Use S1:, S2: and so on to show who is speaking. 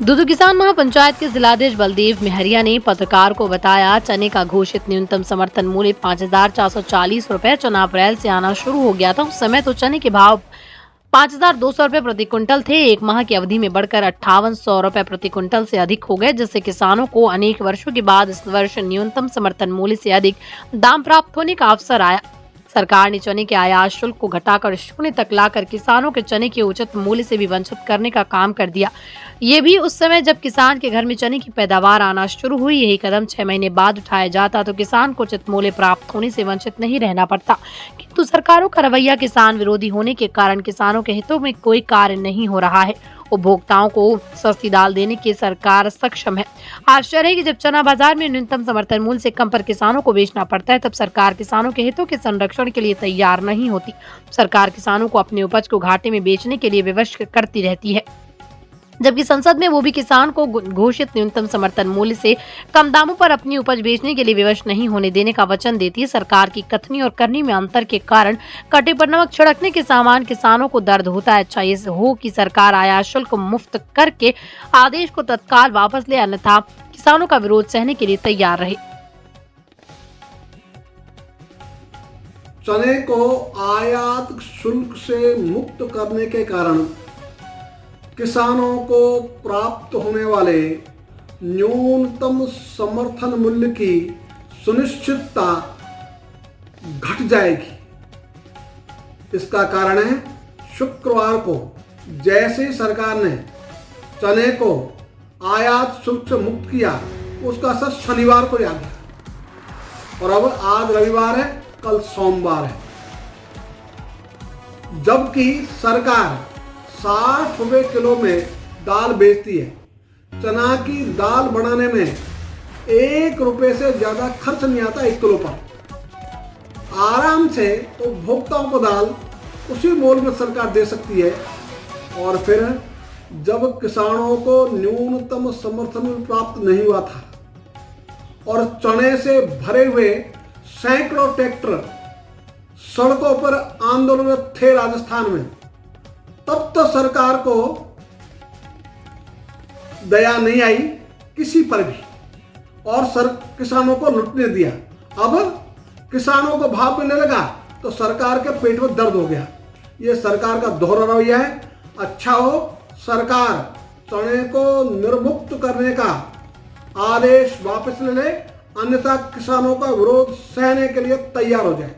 S1: दूदू किसान महापंचायत के जिलाधीश बलदेव मेहरिया ने पत्रकार को बताया, चने का घोषित न्यूनतम समर्थन मूल्य 5,440 रुपए चना अप्रैल से आना शुरू हो गया था। उस समय तो चने के भाव 5,200 रुपए प्रति क्विंटल थे। एक माह की अवधि में बढ़कर 5,800 रुपए प्रति क्विंटल से अधिक हो गए, जिससे किसानों को अनेक वर्षों के बाद इस वर्ष न्यूनतम समर्थन मूल्य से अधिक दाम प्राप्त होने का अवसर आया। सरकार ने चने के आयात शुल्क को घटाकर शून्य तक लाकर किसानों के चने के उचित मूल्य से भी वंचित करने का काम कर दिया। ये भी उस समय जब किसान के घर में चने की पैदावार आना शुरू हुई। यही कदम 6 महीने बाद उठाया जाता तो किसान को उचित मूल्य प्राप्त होने से वंचित नहीं रहना पड़ता, किंतु सरकारों का रवैया किसान विरोधी होने के कारण किसानों के हितों में कोई कार्य नहीं हो रहा है। उपभोक्ताओं को सस्ती दाल देने की सरकार सक्षम है। आश्चर्य है कि जब चना बाजार में न्यूनतम समर्थन मूल्य से कम पर किसानों को बेचना पड़ता है, तब सरकार किसानों के हितों के संरक्षण के लिए तैयार नहीं होती। सरकार किसानों को अपनी उपज को घाटे में बेचने के लिए विवश करती रहती है, जबकि संसद में वो भी किसान को घोषित न्यूनतम समर्थन मूल्य से कम दामों पर अपनी उपज बेचने के लिए विवश नहीं होने देने का वचन देती है। सरकार की कथनी और करनी में अंतर के कारण कटे पर नमक छिड़कने के समान किसानों को दर्द होता है। अच्छा ये हो कि सरकार आयात शुल्क मुक्त करके आदेश को तत्काल वापस ले, अन्यथा किसानों का विरोध सहने के लिए तैयार रहे।
S2: चने को आयात शुल्क से मुक्त करने के कारण किसानों को प्राप्त होने वाले न्यूनतम समर्थन मूल्य की सुनिश्चितता घट जाएगी। इसका कारण है, शुक्रवार को जैसे सरकार ने चने को आयात शुल्क से मुक्त किया, उसका असर शनिवार को आ गया और अब आज रविवार है, कल सोमवार है। जबकि सरकार 60 रुपए किलो में दाल बेचती है। चना की दाल बनाने में 1 रुपए से ज्यादा खर्च नहीं आता 1 किलो पर। आराम से उपभोक्ताओं को दाल उसी मोल में सरकार दे सकती है। और फिर जब किसानों को न्यूनतम समर्थन मूल्य प्राप्त नहीं हुआ था और चने से भरे हुए सैकड़ों ट्रैक्टर सड़कों पर आंदोलन में थे राजस्थान में, तब तो सरकार को दया नहीं आई किसी पर भी और किसानों को लुटने दिया। अब किसानों को भाव मिलने लगा तो सरकार के पेट में दर्द हो गया। ये सरकार का दोहरा रवैया है। अच्छा हो सरकार चने को निर्मुक्त करने का आदेश वापस ले ले, अन्यथा किसानों का विरोध सहने के लिए तैयार हो जाए।